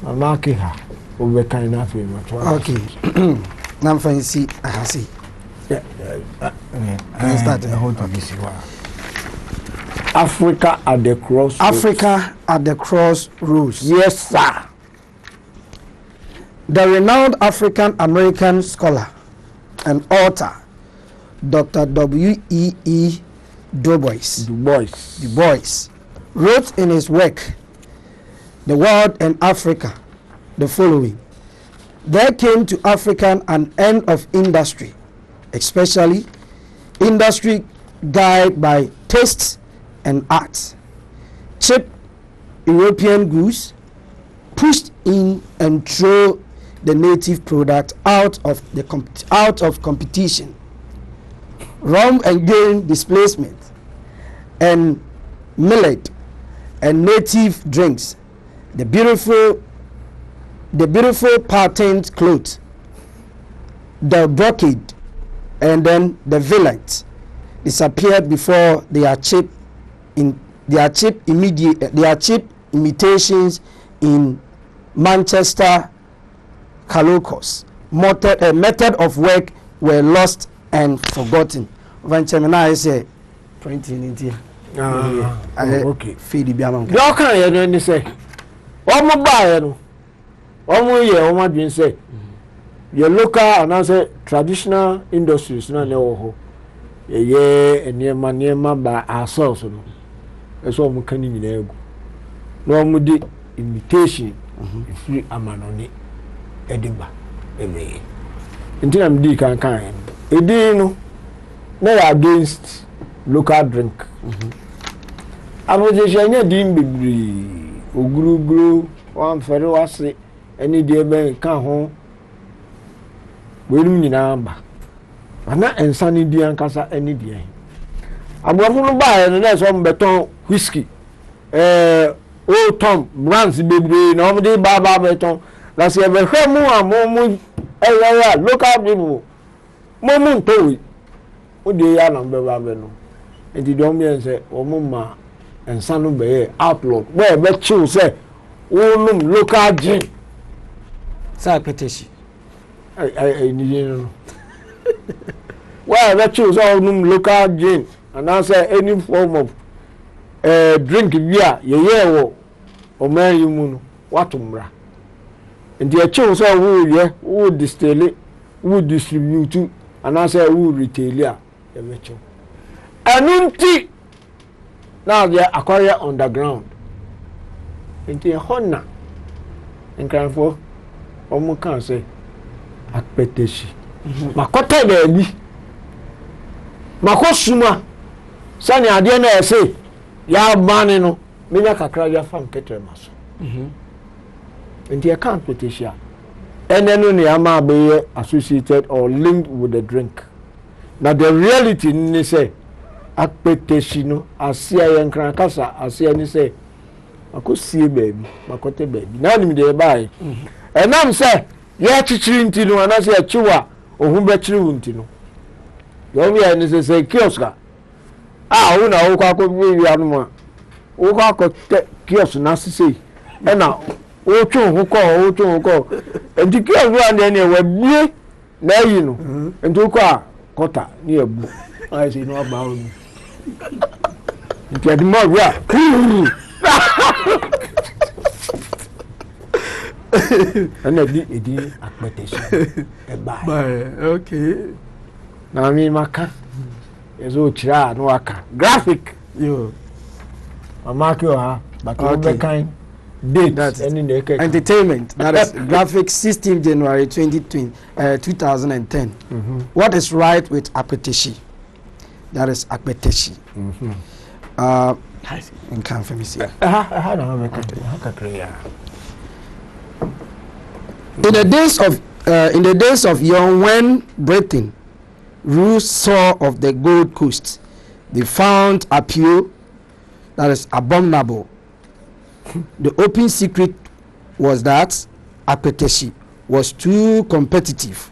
Mamaki ha. Ube kind of much. Okay. Now fancy I see. Yeah. Start the whole to this one. Africa at the crossroads. Africa at the crossroads. Yes, sir. The renowned African American scholar and author Dr. W.E.E. Du Bois wrote in his work The World and Africa the following: there came to Africa an end of industry, especially industry guided by taste and art. Cheap European goods pushed in and threw the native product out of competition. Rum and grain displacement and millet and native drinks, the beautiful patterned clothes, the brocade, and then the village disappeared before they are cheap imitations in Manchester Calocos. Method of work were lost and forgotten. Vanchemina say printing India. Okay. Feed Biamon. You can't hear any say. Omo buy no. Omo ye omo dwin say. Your local and answer traditional industries na newo ho. Ye enema by ourselves no. Eso omo kan ni nyina egu. No omo di imitation. Free amanoni ediba ebe. Ntina mdi kan edi no na against local drink. Opposition nya din bibiri oguruguru wan fere wase eni de ben kan ho wenum nyina ba ana ensani di ankasa eni de abrafo no ba no na so mbeton whiskey Old Tom brands bibiri na omde ba beton na se be hwemu amomu local people momu ntowi odi ya na mbe ba be no enti do me say omuma ensanu be outlaw where be chill say wonum local gin sa peteshi I ni no where be chill say wonum local gin and I say any form of drink beer ye wo o man you mu watumra enti e chill say wo distill wo distribute and I say wo retailer e be chill anunti now they are acquire underground into a honor in Cranford omo kan say akpeteshi makota baby makosuma sani ade na say ya bani no me na kakra ya fam ketre maso into a can peteshi enenu ne ama be associated or linked with the drink. Now the reality ni say akpeteshi no asia yen kran kasa asia ni say akosie baby makote baby na nim de bai enam say ye chichiri nti no na say chiwa ohun be chiri wunti no yo mi ani say kioska una wo kwa ko bi anu ma wo kwa ko kiosk na say na wo tun ko enti kiosk wa ne we bie na yi no enti ko a kota ni ebu I say no about me. Get more yeah. And edi akpeteshi e buy. Okay. Na mi maka. Ezo chira no aka. Graphic. Yo. Amaki ha, but okay. Kind date that's entertainment. That is graphic 16th January 2010. What is right with appeteshi? That is akpeteshi. In confirmation. In the days of young, when Britain ruled saw of the Gold Coast, they found appeal that is abominable. The open secret was that appeteshi was too competitive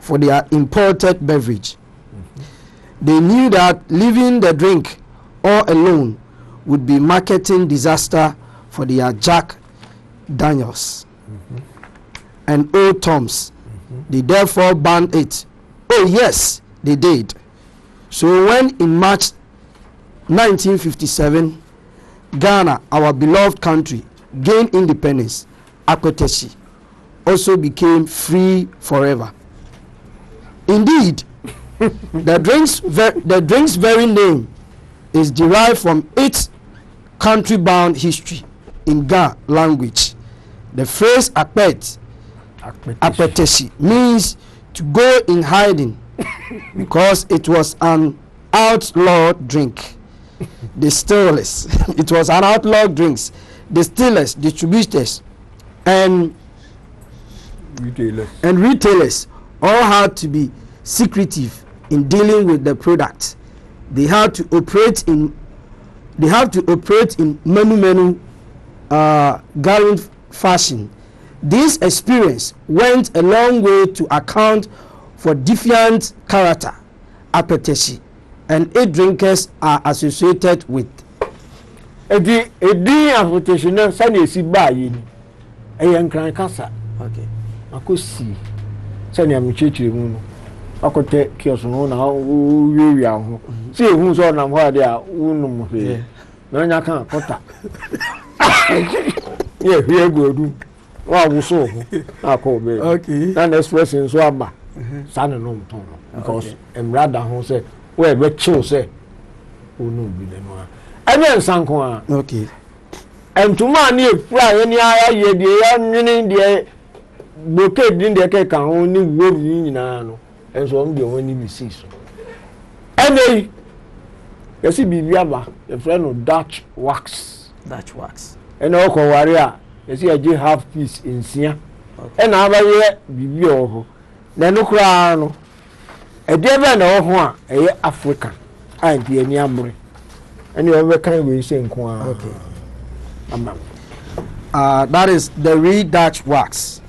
for their imported beverage. They knew that leaving the drink all alone would be marketing disaster for their Jack Daniels and Old Toms. They therefore banned it. Oh yes, they did. So when in March 1957, Ghana, our beloved country, gained independence, Akweteshi also became free forever. Indeed, the drink's very name is derived from its country-bound history in Ga language. The phrase Akweteshi means to go in hiding because it was an outlawed drink. Distillers, it was an outlawed drinks. Distillers, distributors, and retailers all had to be secretive in dealing with the product. They had to operate in menu gallant fashion. This experience went a long way to account for defiant character Akweteshi and its drinkers are associated with. Edi Akweteshi na sani esi ba yi ni eyankran kasa. Okay. Akosi sani amichechire mu no akote kioso no na wiwi aho se ehun so na ho ade a wunum hwe na nya kan kota ye hwe godu wa wuso ho akobe okay na expression so aba sani no mton because emrada ho se we be chill se onu bi le no anya nsanko a okay entuma ni efura ye ni aya ye de ya nwini de blockade din de ke kan ho ni wo bi nyina no enso on de won ni bi si so anei yesi bibi aba efura no Dutch wax ena o ko ware a yesi age half piece insia ena abaye bibi o ho na no kura no ede be na o ho a eye African and de ani amure ene o be kan we se nko a okay amam. That is the Reed Dutch Wax,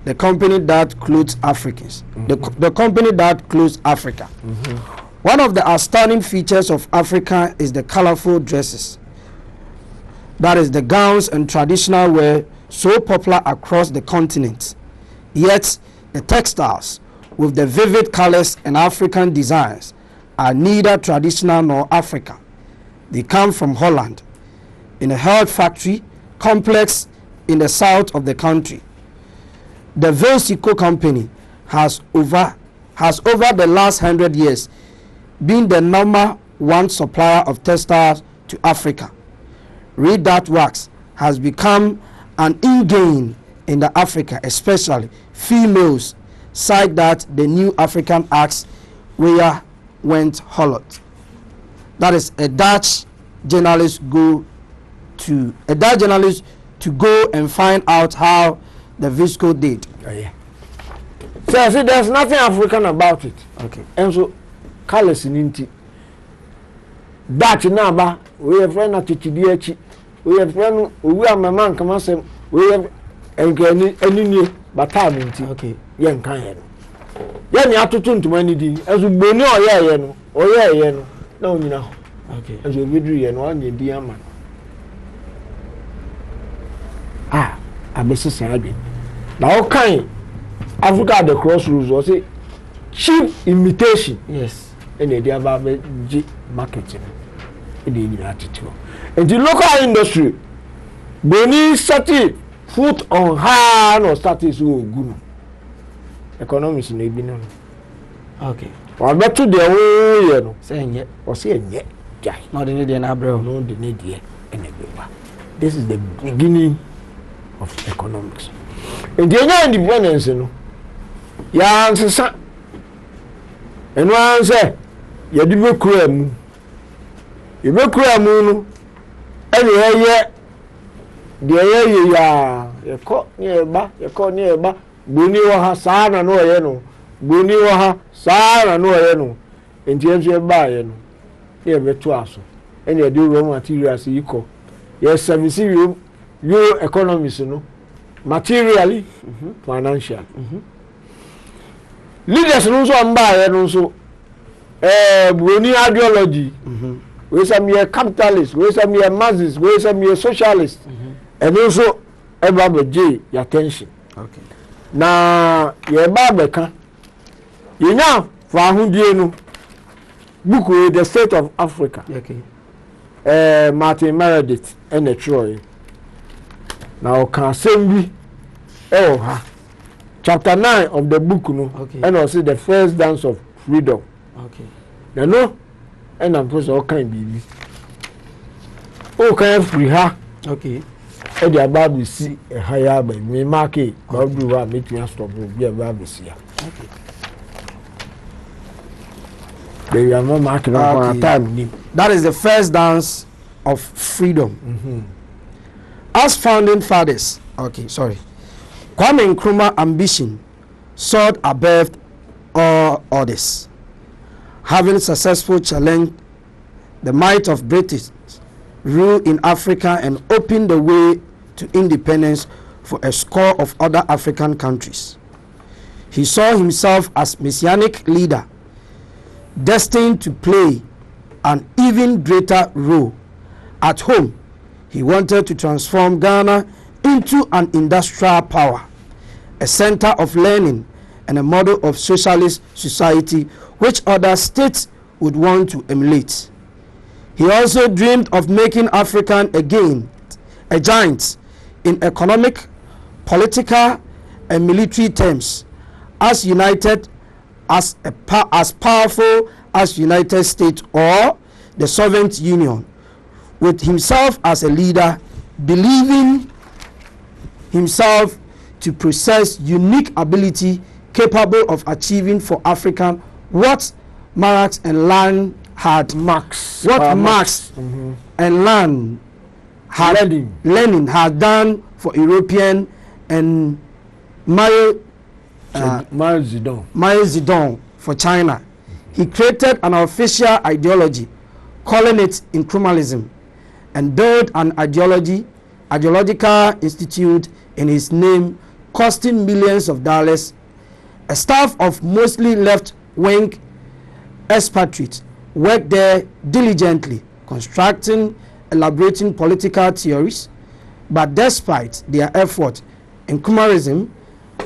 the company that clothes Africans, the company that clothes Africa. One of the outstanding features of Africa is the colorful dresses. That is the gowns and traditional wear so popular across the continent. Yet the textiles with the vivid colors and African designs are neither traditional nor African. They come from Holland in a herd factory complex in the south of the country. The Velsico company has over the last 100 years been the #1 supplier of textiles to Africa. Reed Dutch Wax has become an in-gain in the Africa, especially females cite that the new African acts wear went hollow. That is a Dutch journalist to go and find out how the Visco did. Oh, yeah. So I see there's nothing African about it. Okay. And so colors in inti. Dutch naba, we have friend at Tidiachi, we have friend, we are my man, come on, we have any new batam inti. Okay. Yen kan yen ya tutun to many di as we boni oye no na onyina. Okay. As we vidru yen no anye di ama. Abesi sabi. Now kind Africa at the crossroads was a cheap imitation. Yes. And the idea about marketing in the United States. And the local industry, Boni started foot on high or started so good. Economics in the okay. Or bet to the way, saying yet or saying yet. Not in Indian Abro, no, the need yet. And this is the beginning of economics. And the independence, you know, ya answer, and one say, you do not cram. You don't cram, no, and you caught nearby, Buni waha sana no yeno, Buni waha sana no yeno, and the buy yeno, near Vetuaso, and you do raw materials equal. Yes, 70 you economists, you know. Materially, financially. Leaders also buy and also Bruni ideology. We some here capitalists, we some here Marxists, we some here socialists, and also eba beje your attention. Okay. Na ye ba beka yenya for ahudie no book with the state of Africa. Okay. Martin Meredith and the Troy. Now can assembly ha. Chapter 9 of the book no. Okay. And also the first dance of freedom. Okay. Now no and I'm supposed all kind baby. Oh can free her. Okay. And the about we see a higher by me market. God do what make me stop be about this year. Okay. They are not marking on time. That is the first dance of freedom. As founding fathers, Kwame Nkrumah's ambition soared above all others, having successfully challenged the might of British rule in Africa and opened the way to independence for a score of other African countries. He saw himself as messianic leader, destined to play an even greater role. At home, he wanted to transform Ghana into an industrial power, a center of learning and a model of socialist society which other states would want to emulate. He also dreamed of making Africa again a giant in economic, political and military terms, as united as powerful as United States or the Soviet Union, with himself as a leader, believing himself to possess unique ability capable of achieving for Africa what Marx and Lenin had Lenin had done for European and Mao Zedong for China. He created an official ideology, calling it Nkrumalism, and built an ideological institute in his name, costing millions of dollars. A staff of mostly left-wing expatriates worked there diligently, constructing, elaborating political theories. But despite their effort, Nkrumalism,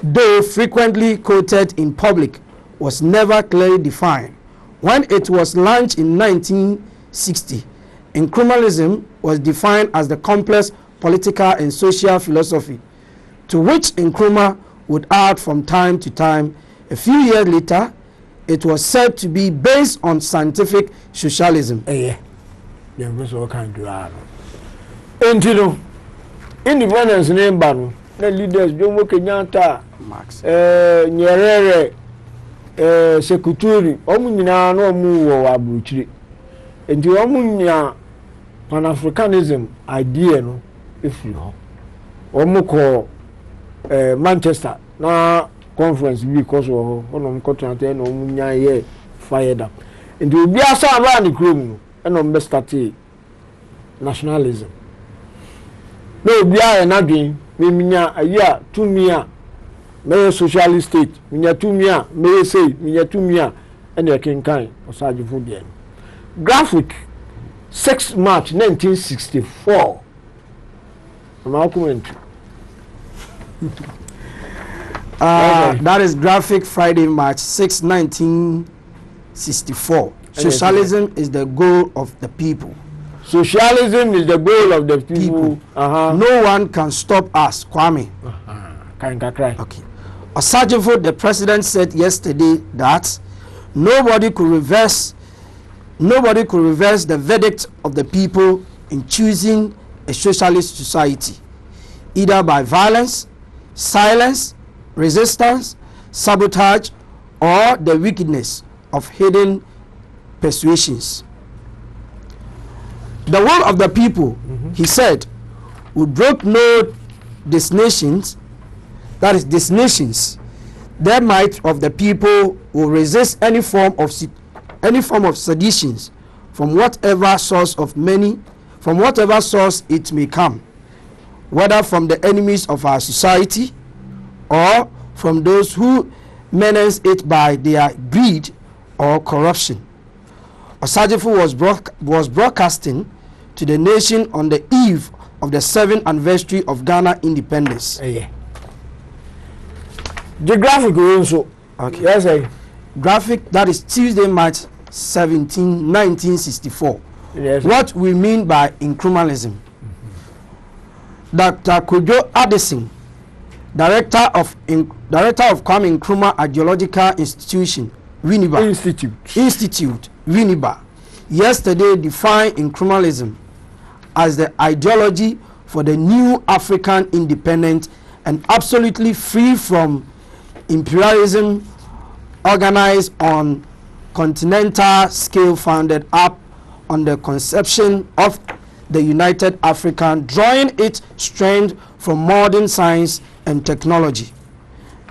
though frequently quoted in public, was never clearly defined. When it was launched in 1960, Nkrumalism was defined as the complex political and social philosophy to which Nkrumah would add from time to time. A few years later, it was said to be based on scientific socialism. Independence name ban the leaders Jomo Kenyatta, Marx, Nyerere, Sekuturi, omunyina no mu wo abuchiri. Enti omunya Pan-Africanism idea no efiri ho. Omuko Manchester na conference because of onom kotrante na omunya ye fired up. Enti obi asa aba ni krom no na ombe start nationalism. No obi a na dwen minya aya tumia me socialist state minya tumia me say minya tumia and the kinkan osajifo bien. Graphic 6 March 1964. That is graphic Friday, March 6, 1964. Socialism is the goal of the people. Socialism is the goal of the people. No one can stop us, Kwame. Okay. Osajifo, the president, said yesterday that nobody could reverse the verdict of the people in choosing a socialist society, either by violence, silence, resistance, sabotage, or the wickedness of hidden persuasions. The will of the people, he said, would broke no these nations, that is these nations, the might of the people will resist any form of seditions from whatever source it may come, whether from the enemies of our society or from those who menace it by their greed or corruption. Osajifo was broadcasting to the nation on the eve of the 7th anniversary of Ghana independence. Yeah. The graphic also. Okay. Yes, Graphic, that is Tuesday, March 17, 1964. Yes. What we mean by incrementalism. Dr. Kojo Addison, Director of Kwame Nkrumah Ideological Institution, Winneba. Institute, Winneba, yesterday defined incrementalism as the ideology for the new African independent and absolutely free from imperialism, organized on continental scale, founded up on the conception of the United African, drawing its strength from modern science and technology,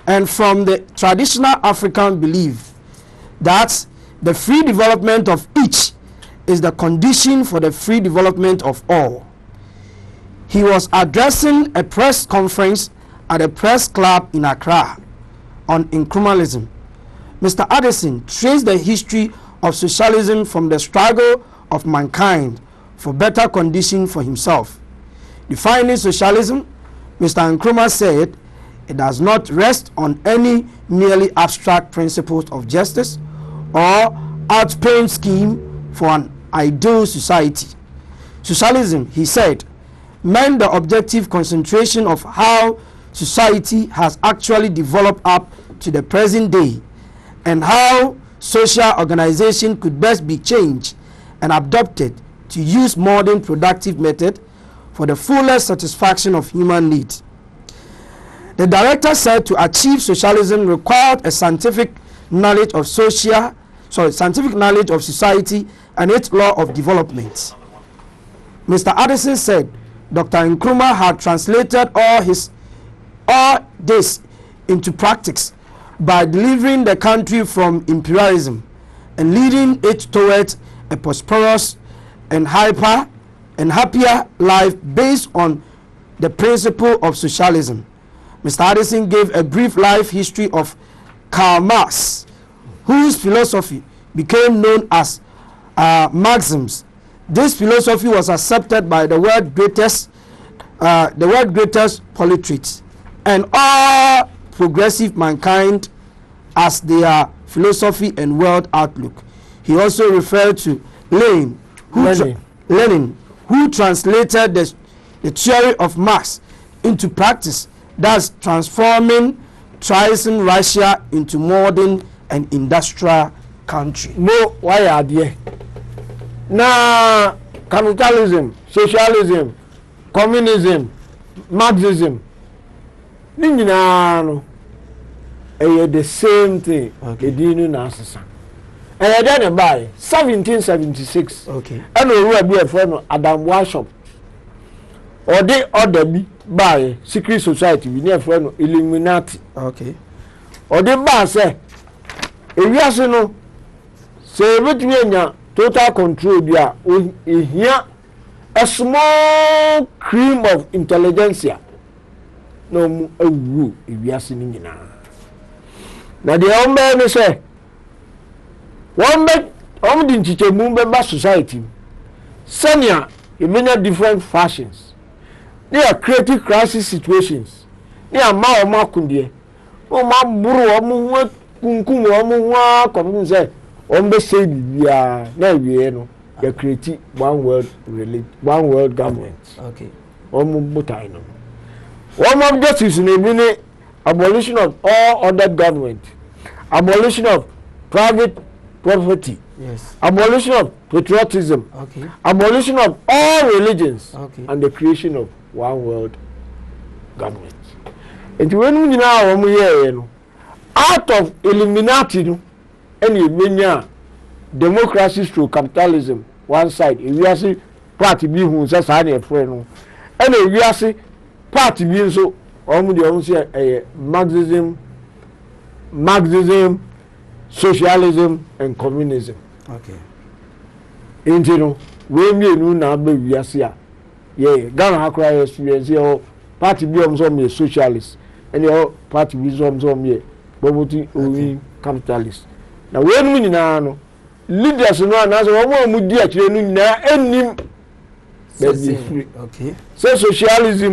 and from the traditional African belief that the free development of each is the condition for the free development of all. He was addressing a press conference at a press club in Accra on incrementalism. Mr. Addison traced the history of socialism from the struggle of mankind for better conditions for himself. Defining socialism, Mr. Nkrumah said it does not rest on any merely abstract principles of justice or outpaying scheme for an ideal society. Socialism, he said, meant the objective concentration of how society has actually developed up to the present day and how social organization could best be changed and adopted to use modern productive method for the fullest satisfaction of human needs. The director said to achieve socialism required a scientific knowledge of society and its law of development. Mr. Addison said Dr. Nkrumah had translated all this into practice by delivering the country from imperialism and leading it towards a prosperous and happier life based on the principle of socialism. Mr. Addison gave a brief life history of Karl Marx, whose philosophy became known as Marxism. This philosophy was accepted by the world's greatest polytheist and all progressive mankind as their philosophy and world outlook. He also referred to Lenin, who translated the theory of Marx into practice, thus transforming Tsarist Russia into modern and industrial country. No, why are there? Na capitalism, socialism, communism, Marxism, no, the same thing. Okay. Edinu na asesa. And then by 1776. Okay. And we will be a friend Adam Weishaupt. Or they order me by secret society. We near friend Illuminati. Okay. Or they buy say, if you ask no, say which way total control there. Here a small cream of intelligentsia. No, a woo if you are singing now. Now the old man say, one bed, didn't teach a member society. Senior, you mean different fashions. They are creative crisis situations. They are ma kunde. O ma buru omu kunkum omu come say, ombe say ya na we no. You create one world government. Okay. Omu butai no. One of justice in abolition of all other government, abolition of private property, yes, abolition of patriotism, okay, abolition of all religions, okay, and the creation of one world government. And when we now out of Illuminati, any mania democracy through capitalism, one side, if we are see party be who says I a friend, and if we are see party being so almost say Marxism, socialism, and communism. Okay. And you know, we may know now be we are here. Yeah, Ghana Accra experience here. Party be some socialist, and your party be some poverty owing capitalist. Now when we now leaders know and as one more mudi actually na enim baabi efiri okay sɛ socialism